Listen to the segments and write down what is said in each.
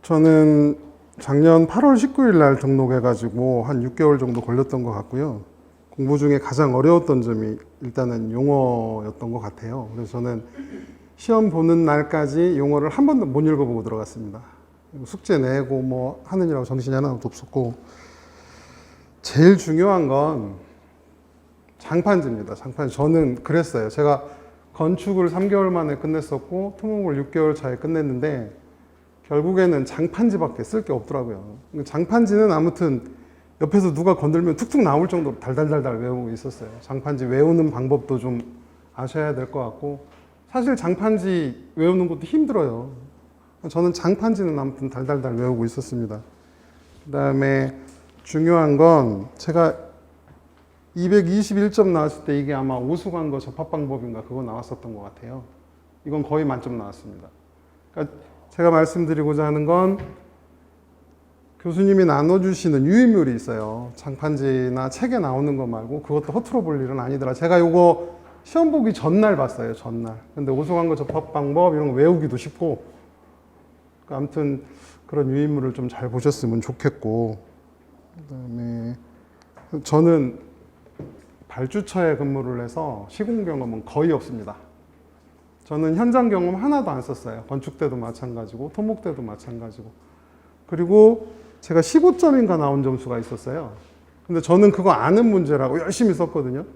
저는 작년 8월 19일 날 등록해가지고 한 6개월 정도 걸렸던 것 같고요. 공부 중에 가장 어려웠던 점이 일단은 용어였던 것 같아요. 그래서 저는 시험 보는 날까지 용어를 한 번도 못 읽어보고 들어갔습니다. 숙제 내고 뭐 하느냐고 정신이 하나도 없었고, 제일 중요한 건 장판지입니다. 장판지. 저는 그랬어요. 제가 건축을 3개월 만에 끝냈었고 토목을 6개월 차에 끝냈는데 결국에는 장판지밖에 쓸 게 없더라고요. 장판지는 아무튼 옆에서 누가 건들면 툭툭 나올 정도로 달달달달 외우고 있었어요. 장판지 외우는 방법도 좀 아셔야 될 것 같고, 사실 장판지 외우는 것도 힘들어요. 저는 장판지는 아무튼 달달달 외우고 있었습니다. 그 다음에 중요한 건 제가 221점 나왔을 때 이게 아마 오수관거 접합방법인가 그거 나왔었던 것 같아요. 이건 거의 만점 나왔습니다. 그러니까 제가 말씀드리고자 하는 건 교수님이 나눠주시는 유인물이 있어요. 장판지나 책에 나오는 거 말고 그것도 허투루 볼 일은 아니더라. 제가 요거 시험 보기 전날 봤어요. 전날. 근데 오수관거 접합방법 이런 거 외우기도 쉽고, 그러니까 아무튼 그런 유인물을 좀 잘 보셨으면 좋겠고, 그다음에 저는 발주처에 근무를 해서 시공 경험은 거의 없습니다. 저는 현장 경험 하나도 안 썼어요. 건축 때도 마찬가지고 토목 때도 마찬가지고. 그리고 제가 15점인가 나온 점수가 있었어요. 근데 저는 그거 아는 문제라고 열심히 썼거든요.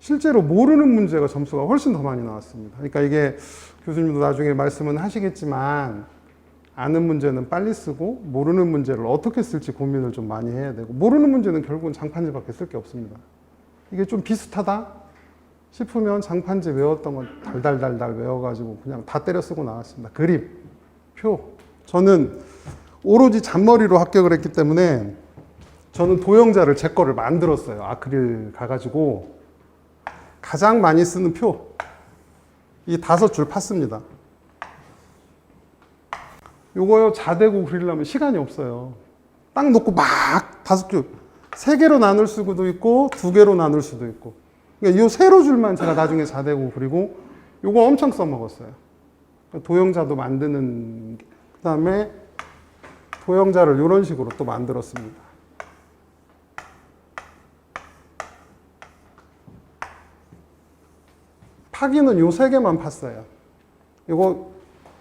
실제로 모르는 문제가 점수가 훨씬 더 많이 나왔습니다. 그러니까 이게 교수님도 나중에 말씀은 하시겠지만, 아는 문제는 빨리 쓰고 모르는 문제를 어떻게 쓸지 고민을 좀 많이 해야 되고, 모르는 문제는 결국은 장판지밖에 쓸 게 없습니다. 이게 좀 비슷하다 싶으면 장판지 외웠던 건 달달달달 외워가지고 그냥 다 때려 쓰고 나왔습니다. 그림, 표. 저는 오로지 잔머리로 합격을 했기 때문에 저는 도형자를 제 거를 만들었어요. 아크릴 가가지고 가장 많이 쓰는 표, 이 5줄 팠습니다. 요거요, 자대고 그리려면 시간이 없어요. 딱 놓고 막 5줄, 3개로 나눌 수도 있고 2개로 나눌 수도 있고. 그러니까 요 세로 줄만 제가 나중에 자대고 그리고 요거 엄청 써먹었어요. 도형자도 만드는, 그 다음에 도형자를 이런 식으로 또 만들었습니다. 파기는 요 3개만 팠어요. 이거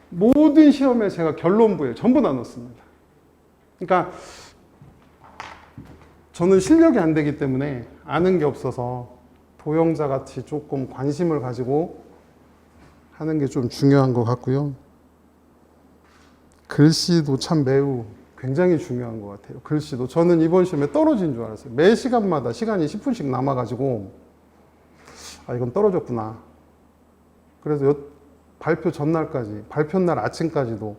모든 시험에 제가 결론부에 전부 다 넣습니다. 그러니까 저는 실력이 안 되기 때문에 아는 게 없어서 도형자 같이 조금 관심을 가지고 하는 게 좀 중요한 것 같고요. 글씨도 참 매우 굉장히 중요한 것 같아요. 글씨도 저는 이번 시험에 떨어진 줄 알았어요. 매 시간마다 시간이 10분씩 남아가지고 이건 떨어졌구나. 그래서 발표 전날까지, 발표 날 아침까지도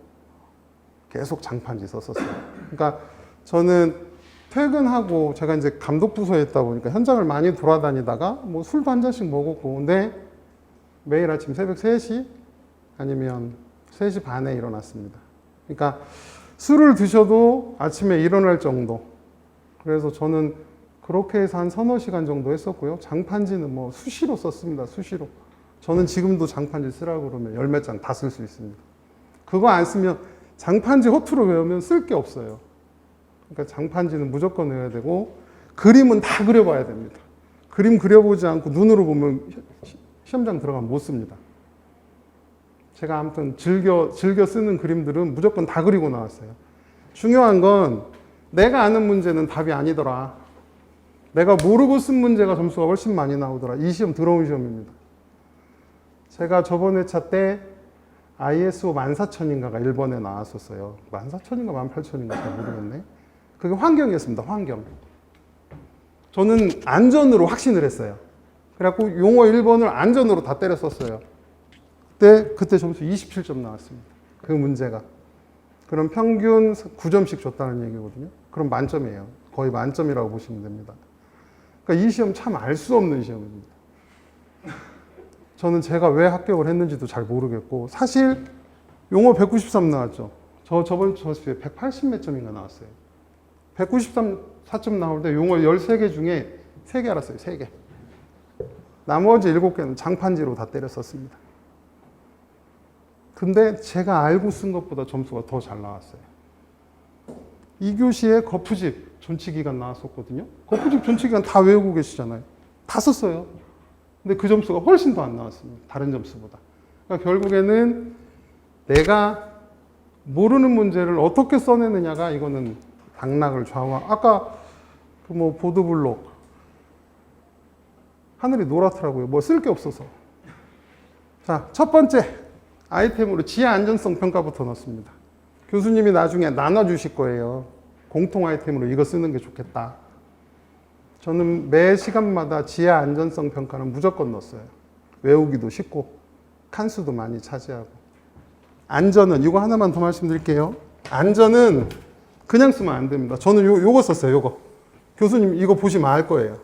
계속 장판지 썼었어요. 그러니까 저는 퇴근하고 제가 이제 감독 부서에 있다 보니까 현장을 많이 돌아다니다가 뭐 술도 한 잔씩 먹었고, 근데 매일 아침 새벽 3시 아니면 3시 반에 일어났습니다. 그러니까 술을 드셔도 아침에 일어날 정도. 그래서 저는 그렇게 해서 한 서너 시간 정도 했었고요. 장판지는 뭐 수시로 썼습니다. 수시로. 저는 지금도 장판지 쓰라고 그러면 10몇 장 다 쓸 수 있습니다. 그거 안 쓰면, 장판지 허투루 외우면 쓸 게 없어요. 그러니까 장판지는 무조건 외워야 되고, 그림은 다 그려봐야 됩니다. 그림 그려보지 않고 눈으로 보면 시험장 들어가면 못 씁니다. 제가 아무튼 즐겨 쓰는 그림들은 무조건 다 그리고 나왔어요. 중요한 건 내가 아는 문제는 답이 아니더라. 내가 모르고 쓴 문제가 점수가 훨씬 많이 나오더라. 이 시험 더러운 시험입니다. 제가 저번 회차 때 ISO 14000인가가 1번에 나왔었어요. 14000인가 18000인가 잘 모르겠네. 그게 환경이었습니다. 환경. 저는 안전으로 확신을 했어요. 그래갖고 용어 1번을 안전으로 다 때려 썼어요. 그때 점수 27점 나왔습니다. 그 문제가. 그럼 평균 9점씩 줬다는 얘기거든요. 그럼 만점이에요. 거의 만점이라고 보시면 됩니다. 그러니까 이 시험 참 알 수 없는 시험입니다. 저는 제가 왜 합격을 했는지도 잘 모르겠고, 사실 용어 193 나왔죠. 저번 수에 180 몇 점인가 나왔어요. 193, 4점 나올 때 용어 13개 중에 3개 알았어요. 3개. 나머지 7개는 장판지로 다 때려 썼습니다. 근데 제가 알고 쓴 것보다 점수가 더 잘 나왔어요. 2교시에 거푸집 존치기간 나왔었거든요. 거푸집 존치기간 다 외우고 계시잖아요. 다 썼어요. 근데 그 점수가 훨씬 더 안 나왔습니다. 다른 점수보다. 그러니까 결국에는 내가 모르는 문제를 어떻게 써내느냐가 이거는 당락을 좌우한. 아까 그 뭐 보드블록 하늘이 노랗더라고요. 뭐 쓸 게 없어서. 자, 첫 번째 아이템으로 지하 안전성 평가부터 넣습니다. 교수님이 나중에 나눠주실 거예요. 공통 아이템으로 이거 쓰는 게 좋겠다. 저는 매 시간마다 지하 안전성 평가는 무조건 넣었어요. 외우기도 쉽고 칸수도 많이 차지하고. 안전은 이거 하나만 더 말씀드릴게요. 안전은 그냥 쓰면 안 됩니다. 저는 요거 썼어요. 요거. 교수님 이거 보시면 알 거예요.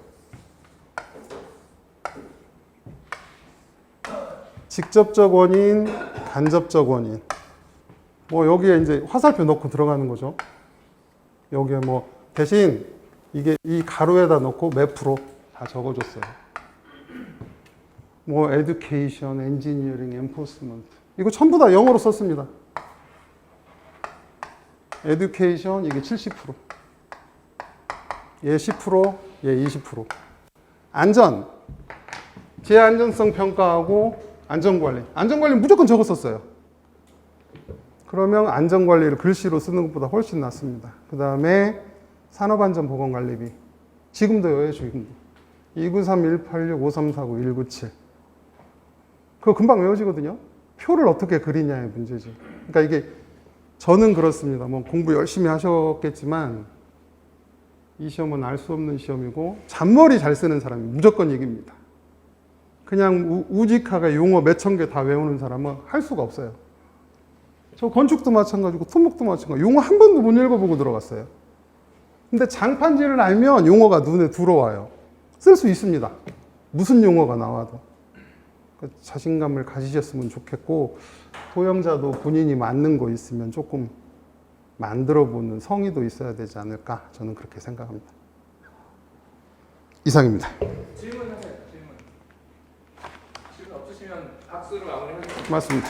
직접적 원인, 간접적 원인. 뭐 여기에 이제 화살표 넣고 들어가는 거죠. 여기에 뭐 대신 이게 이 가로에다 넣고 매프로 다 적어줬어요. 뭐 education, engineering, enforcement. 이거 전부 다 영어로 썼습니다. education 이게 70%. 얘 10%, 얘 20%. 안전. 제 안전성 평가하고 안전관리. 안전관리 무조건 적었었어요. 그러면 안전관리를 글씨로 쓰는 것보다 훨씬 낫습니다. 그 다음에 산업안전보건관리비. 지금도요, 지금도. 293-186-5349-197. 그거 금방 외워지거든요. 표를 어떻게 그리냐의 문제지. 그러니까 이게 저는 그렇습니다. 뭐 공부 열심히 하셨겠지만 이 시험은 알 수 없는 시험이고 잔머리 잘 쓰는 사람이 무조건 이깁니다. 그냥 우직하게 용어 몇 천 개 다 외우는 사람은 할 수가 없어요. 저 건축도 마찬가지고 토목도 마찬가지고 용어 한 번도 못 읽어보고 들어갔어요. 근데 장판지를 알면 용어가 눈에 들어와요. 쓸 수 있습니다. 무슨 용어가 나와도. 자신감을 가지셨으면 좋겠고 도형자도 본인이 맞는 거 있으면 조금 만들어보는 성의도 있어야 되지 않을까 저는 그렇게 생각합니다. 이상입니다. 질문하세요. 질문 없으시면 박수로 마무리하겠습니다. 맞습니다.